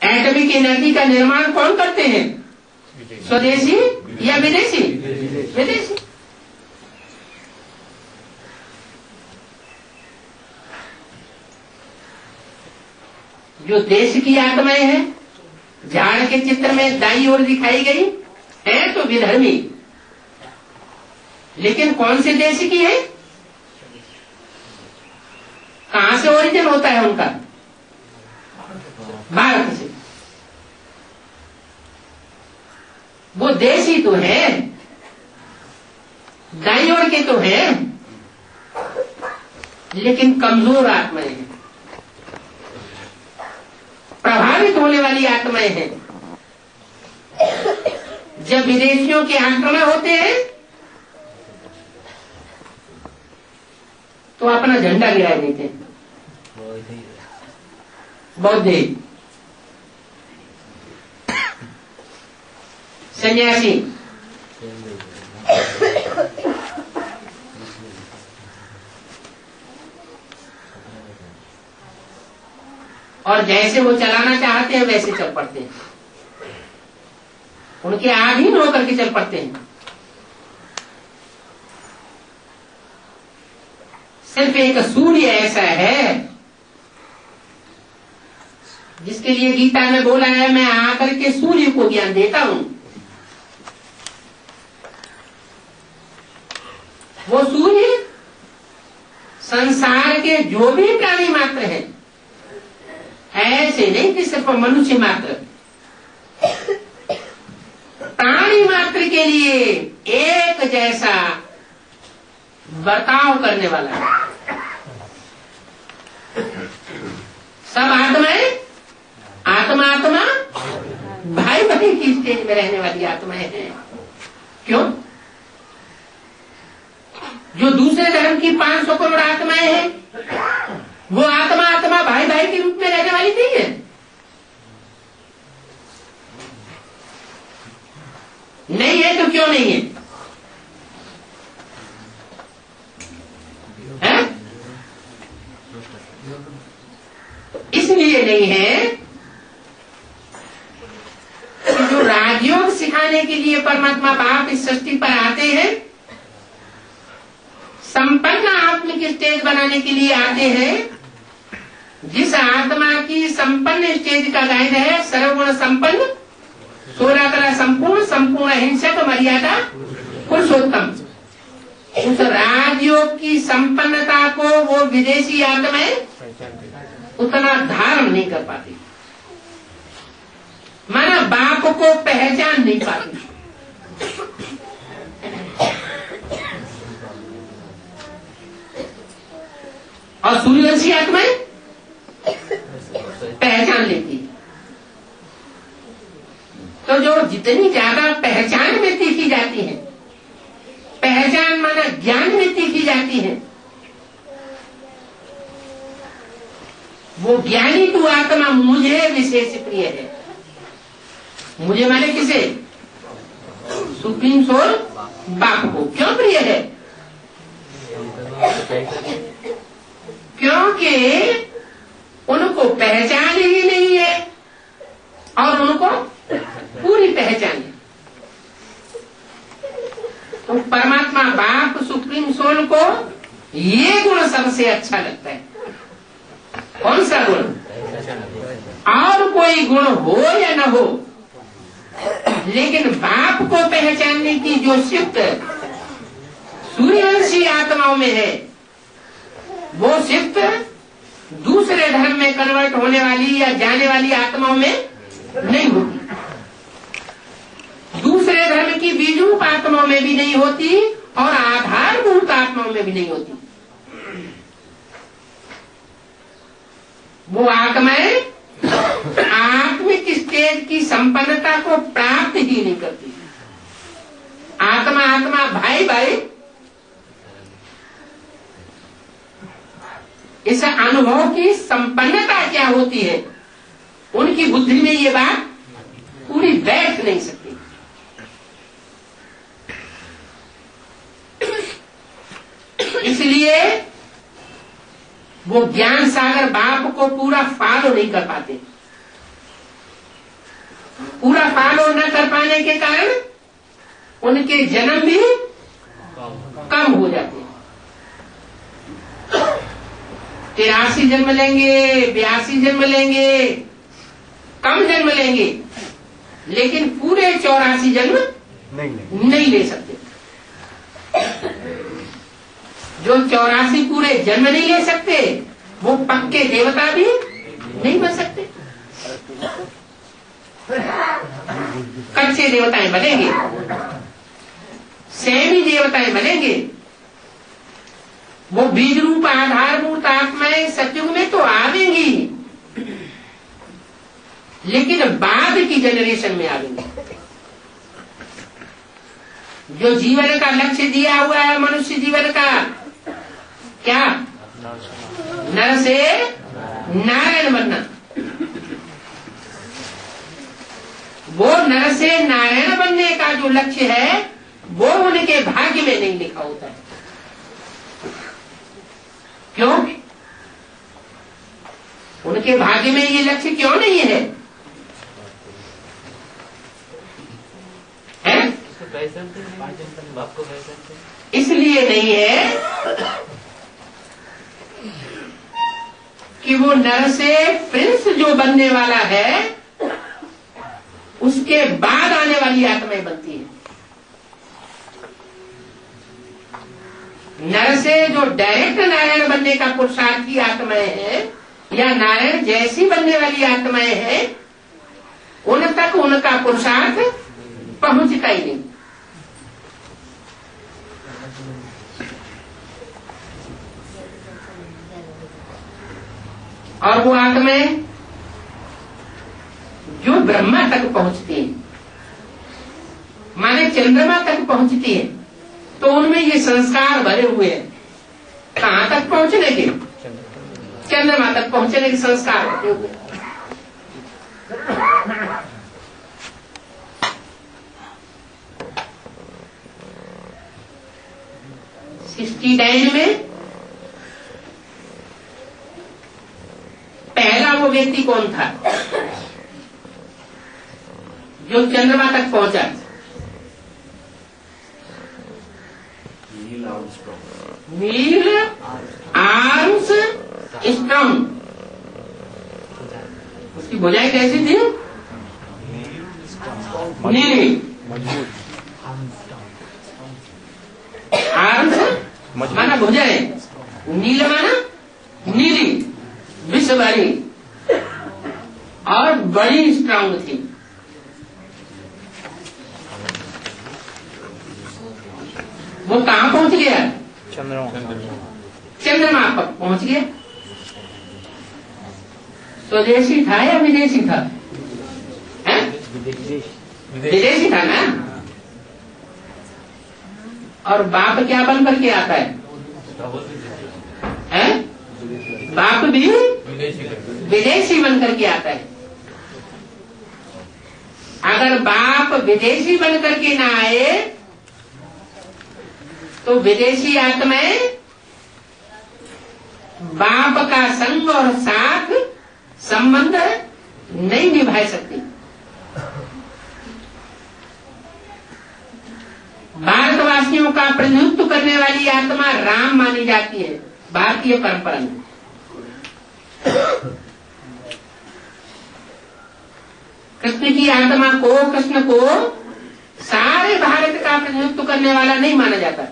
Atomic energy का निर्माण कौन करते हैं? स्वदेशी या विदेशी? विदेशी। जो देश की आत्माएं हैं, झाड़ के चित्र में दाईं ओर दिखाई गई है तो विधर्मी, लेकिन कौन से देश की है? कहां से ओरिजिन होता है उनका? भारत से। वो देशी तो है, दाईं ओर के तो है, लेकिन कमजोर आत्माएं हैं, प्रभावित होने वाली आत्माएं हैं। जब विदेशियों के आक्रमण होते हैं तो अपना झंडा गिरा देते हैं। बौद्ध सन्यासी और जैसे वो चलाना चाहते हैं वैसे चल पड़ते हैं, उनके अधीन होकर के चल पड़ते हैं। सिर्फ एक सूर्य ऐसा है जिसके लिए गीता में बोला है, मैं आकर के सूर्य को ज्ञान देता हूं। वो सूर्य संसार के जो भी प्राणी मात्र हैं, ऐसे नहीं कि सिर्फ मनुष्य मात्र, प्राणी मात्र के लिए एक जैसा बर्ताव करने वाला है। सब आत्माएं आत्मा आत्मा भाई भाई की स्टेज में रहने वाली आत्माएं हैं। क्यों? जो दूसरे धर्म की 500 करोड़ आत्माएं हैं, वो आत्मा आत्मा भाई भाई के रूप में रहने वाली नहीं है। नहीं है तो क्यों नहीं है? इसलिए नहीं है कि जो राजयोग सिखाने के लिए परमात्मा बाप इस सृष्टि पर आते हैं, संपन्न आत्मिक स्टेज बनाने के लिए आते हैं। जिस आत्मा की संपन्न स्टेज का गाइड है सर्वगुण संपन्न, सोराकला संपूर्ण, संपूर्ण अहिंसक, मर्यादा पुरुषोत्तम, उस राजयोग की संपन्नता को वो विदेशी आत्माएं उतना धारण नहीं कर पाती, माना बाप को पहचान नहीं पाती। और सूर्यवंशी आत्माएं पहचान लेती। तो जो जितनी ज्यादा पहचान में तीखी जाती है, पहचान माना ज्ञान में तीखी जाती है, वो ज्ञानी तू आत्मा मुझे विशेष प्रिय है। मुझे माने किसे? सुप्रीम सोल बाप को। क्यों प्रिय है? क्योंकि उनको पहचान ही नहीं है और उनको पूरी पहचान है। तो परमात्मा बाप सुप्रीम सोल को ये गुण सबसे अच्छा लगता है। कौन सा गुण? और कोई गुण हो या न हो, लेकिन बाप को पहचानने की जो सिफ्त सूर्यवंशी आत्माओं में है, वो सिफ्त दूसरे धर्म में कन्वर्ट होने वाली या जाने वाली आत्माओं में नहीं होती, दूसरे धर्म की बीजरूप आत्माओं में भी नहीं होती और आधारभूत आत्माओं में भी नहीं होती। वो आत्माएं आत्मिक स्टेज की संपन्नता को प्राप्त ही नहीं करती। आत्मा आत्मा भाई भाई इस अनुभव की संपन्नता क्या होती है, उनकी बुद्धि में ये बात पूरी बैठ नहीं सकती। इसलिए वो ज्ञान सागर बाप को पूरा फॉलो नहीं कर पाते। पूरा फॉलो न कर पाने के कारण उनके जन्म भी कम हो जाते हैं। 83 जन्म लेंगे, 82 जन्म लेंगे, कम जन्म लेंगे, लेकिन पूरे 84 जन्म नहीं ले सकते। जो 84 पूरे जन्म नहीं ले सकते वो पक्के देवता भी नहीं बन सकते। कच्चे देवताएं बनेंगे, सेमी देवताएं बनेंगे। वो बीज रूप आधारभूत आत्माएं सतयुग में तो आवेंगी, लेकिन बाद की जनरेशन में आवेंगे। जो जीवन का लक्ष्य दिया हुआ है मनुष्य जीवन का, क्या? नर से नारायण बनना। वो नर से नारायण बनने का जो लक्ष्य है वो उनके भाग्य में नहीं लिखा होता है। क्यों? उनके भाग्य में ये लक्ष्य क्यों नहीं है? इसलिए नहीं है कि वो नर से प्रिंस जो बनने वाला है उसके बाद आने वाली आत्माएं बनती है। नर से जो डायरेक्ट नारायण बनने का पुरुषार्थी आत्माएं हैं या नारायण जैसी बनने वाली आत्माएं हैं, उन तक उनका पुरुषार्थ पहुंचता ही नहीं। और वो आत्माएं जो ब्रह्मा तक पहुंचती है, माने चंद्रमा तक पहुंचती है, तो उनमें ये संस्कार भरे हुए हैं। कहां तक पहुंचने के? चंद्रमा तक पहुंचने के संस्कार भरे हुए। 69 में पहला वो व्यक्ति कौन था जो चंद्रमा तक पहुंचा? Neil Armstrong. उसकी भुजाएं कैसी थी? नीली। आर्म्स माना भुजाएं, नील माना नीली, विश्व भरी और बड़ी स्ट्रांग थी। वो कहां पहुंच गया? चंद्रमा पर पहुंच गया। स्वदेशी था या विदेशी था? विदेशी था ना। और बाप क्या बन करके आता है? बाप भी विदेशी बन करके आता है। अगर बाप विदेशी बन करके ना आए तो विदेशी आत्माएं बाप का संग और साथ संबंध नहीं निभा सकती। भारतवासियों का प्रतिनिधित्व करने वाली आत्मा राम मानी जाती है भारतीय परंपरा में। कृष्ण की आत्मा को, कृष्ण को सारे भारत का प्रतिनिधित्व करने वाला नहीं माना जाता।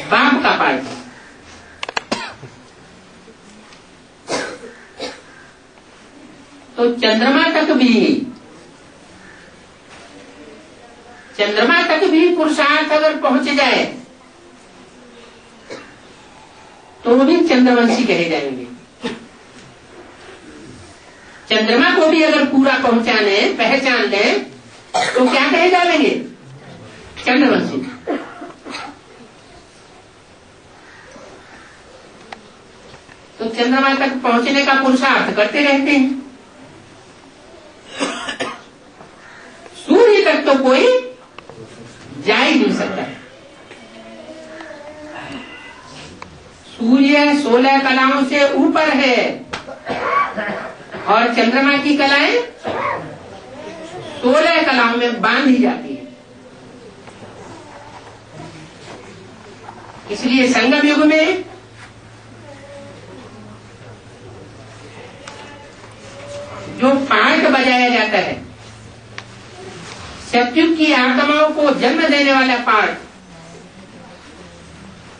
बाप का पार्ट। तो चंद्रमा तक भी पुरुषार्थ अगर पहुंच जाए तो वो भी चंद्रवंशी कहे जाएंगे। चंद्रमा को भी अगर पूरा पहचान ले तो क्या कहे जाएंगे? चंद्रवंशी। तो चंद्रमा तक पहुंचने का पुरुषार्थ करते रहते हैं। सूर्य तक तो कोई जा ही नहीं सकता। सूर्य 16 कलाओं से ऊपर है, और चंद्रमा की कलाएं 16 कलाओं में बांधी जाती है। इसलिए संगम युग में जो पाठ बजाया जाता है, सतयुग की आत्माओं को जन्म देने वाला पाठ,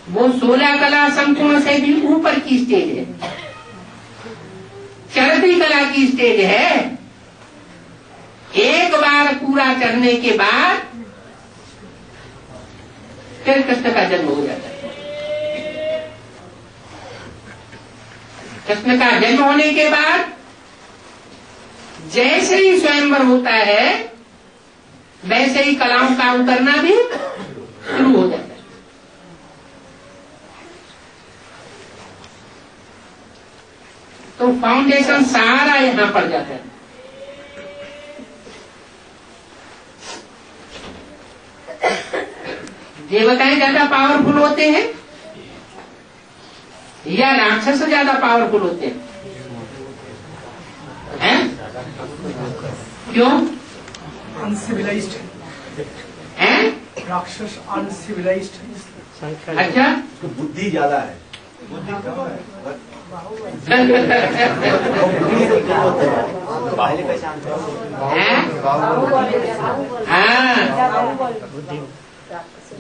वो 16 कला संपूर्ण से भी ऊपर की स्टेज है, चढ़ती कला की स्टेज है। एक बार पूरा चढ़ने के बाद फिर कृष्ण का जन्म हो जाता है। कृष्ण का जन्म होने के बाद जैसे ही स्वयंवर होता है वैसे ही कलाओं का उतरना भी शुरू हो जाता है। तो फाउंडेशन सारा यहां पड़ जाता है। देवताएं ज्यादा पावरफुल होते हैं या राक्षस ज्यादा पावरफुल होते हैं? क्यों? अनसिविलाइज्ड हैं? राक्षस अनसिविलाइज्ड। अच्छा, तो बुद्धि ज्यादा है। हाँ,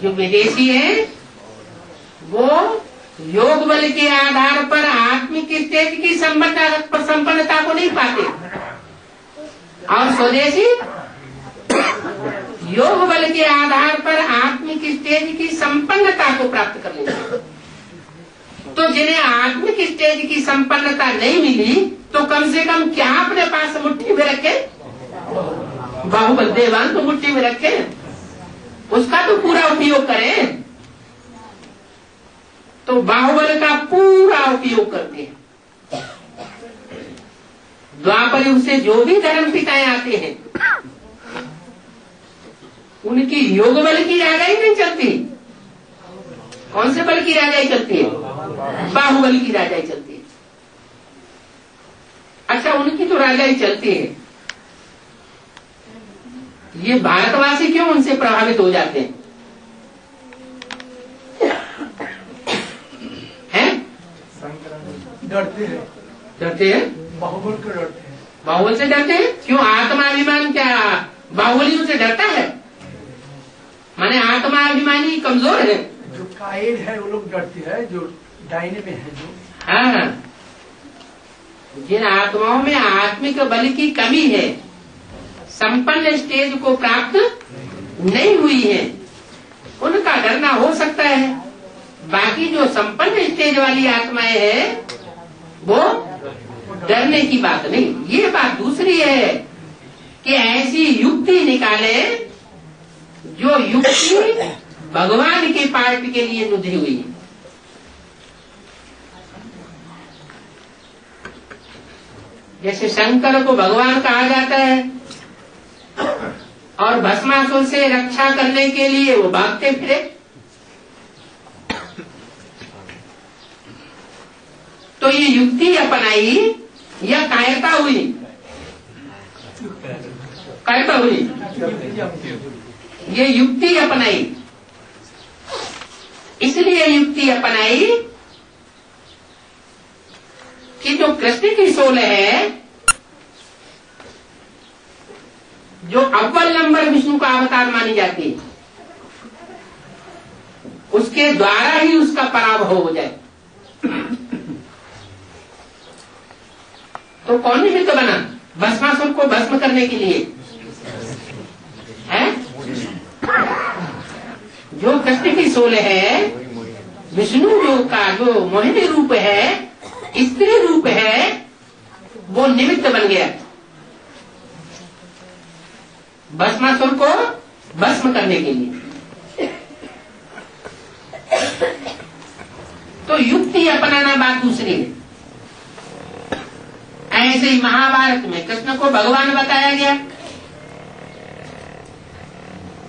जो विदेशी है वो योग बल के आधार पर आत्मिक स्टेज की संपन्नता को नहीं पाते, और स्वदेशी योग बल के आधार पर आत्मिक स्टेज की संपन्नता को प्राप्त कर लेते। तो जिन्हें आत्मिक स्टेज की संपन्नता नहीं मिली तो कम से कम क्या अपने पास मुट्ठी में रखे? बाहुबल देवान तो मुट्ठी में रखे, उसका तो पूरा उपयोग करें। तो बाहुबल का पूरा उपयोग करते हैं। द्वापर युग से जो भी धर्म पिताएं आते हैं उनकी योग बल की राजाई नहीं चलती। कौन से बल की राजाई चलती है? बाहुबल की राजाई चलती है। अच्छा, उनकी तो राजाई चलती है, ये भारतवासी क्यों उनसे प्रभावित हो जाते हैं? डरते हैं। डरते हैं? बाहुबल को डरते हैं। बाहुबल से डरते हैं? क्यों? आत्माभिमान क्या बाहुबली उनसे डरता है? माने आत्माभिमानी कमजोर है। जो कायर है वो लोग डरते हैं, जो डायने में है जो। हाँ, जिन आत्माओं में आत्मिक बल की कमी है, संपन्न स्टेज को प्राप्त नहीं हुई है, उनका डरना हो सकता है। बाकी जो संपन्न स्टेज वाली आत्माएं हैं वो डरने की बात नहीं। ये बात दूसरी है कि ऐसी युक्ति निकाले जो युक्ति भगवान के पार्ट के लिए नुधी हुई है। जैसे शंकर को भगवान कहा जाता है और भस्मासुर से रक्षा करने के लिए वो भागते फिरे। तो ये युक्ति अपनाई या कायरता हुई? कायरता हुई। ये युक्ति अपनाई, इसलिए युक्ति अपनाई कि जो कृष्ण की सोल है, जो अव्वल नंबर विष्णु का अवतार मानी जाती है, उसके द्वारा ही उसका पराभव हो जाए। तो कौन निमित्त बना? भस्मासुर को भस्म करने के लिए है। जो कृष्ण की सोल है, विष्णु जो मोहिनी रूप है, स्त्री रूप है, वो निमित्त बन गया भस्मासुर को भस्म करने के लिए। तो युक्ति अपनाना बात दूसरी है। ऐसे ही महाभारत में कृष्ण को भगवान बताया गया।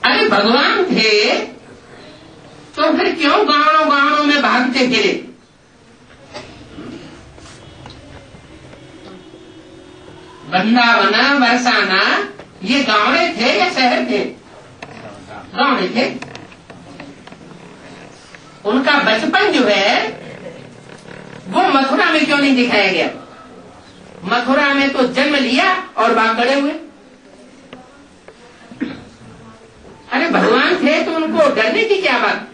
अरे भगवान थे तो फिर क्यों गांवों गांवों में भागते फिरे? वृंदावन, बरसाना, ये गाँव थे या शहर थे? गाँव थे। उनका बचपन जो है वो मथुरा में क्यों नहीं दिखाया गया? मथुरा में तो जन्म लिया और बाग खड़े हुए। अरे भगवान थे तो उनको डरने की क्या बात?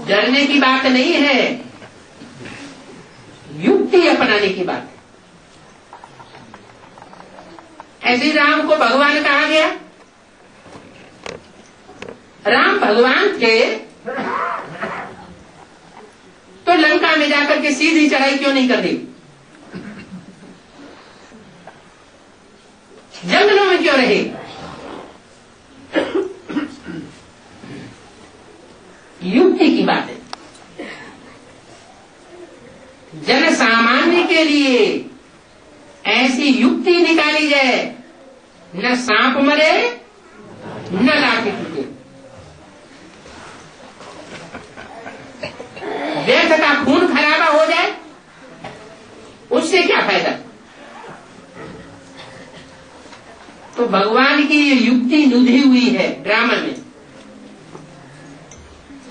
डरने की बात नहीं है, युक्ति अपनाने की बात है। ऐसे राम को भगवान कहा गया। राम भगवान थे तो लंका में जाकर के सीधी चढ़ाई क्यों नहीं कर दी? जंगलों में क्यों रहे? युक्ति की बात है। जन सामान्य के लिए ऐसी युक्ति निकाली जाए, न सांप मरे न लाठी टूटे। व्यर्थ का खून खराबा हो जाए उससे क्या फायदा? तो भगवान की ये युक्ति नुधी हुई है ड्रामा में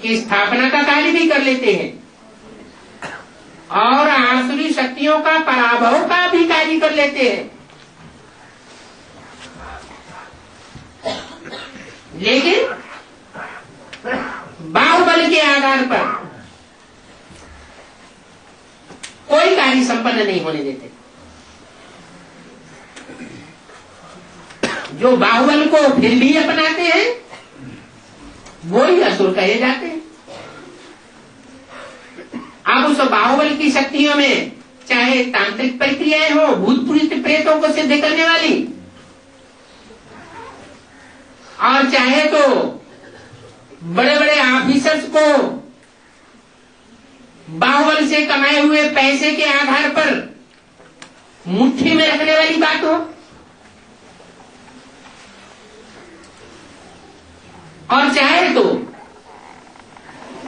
कि स्थापना का कार्य भी कर लेते हैं और आसुरी शक्तियों का पराभव का भी कार्य कर लेते हैं। लेकिन बाहुबल के आधार पर कोई कार्य संपन्न नहीं होने देते। जो बाहुबल को फिर भी अपनाते हैं वो ही असुर कहे जाते हैं। अब उस बाहुबल की शक्तियों में चाहे तांत्रिक प्रक्रियाएं हो, भूत प्रेतों को सिद्ध करने वाली, और चाहे तो बड़े बड़े ऑफिसर्स को बाहुबल से कमाए हुए पैसे के आधार पर मुट्ठी में रखने वाली बात हो, और चाहे तो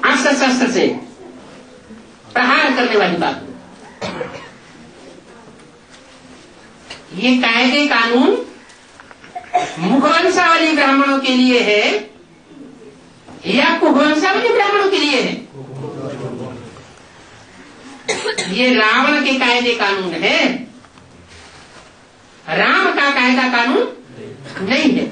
अस्त्र शस्त्र से प्रहार करने वाली बात हो। ये कायदे कानून मुखवंशावली ब्राह्मणों के लिए है या कुवंशावली ब्राह्मणों के लिए है? ये रावण के कायदे कानून है, राम का कायदा कानून नहीं है।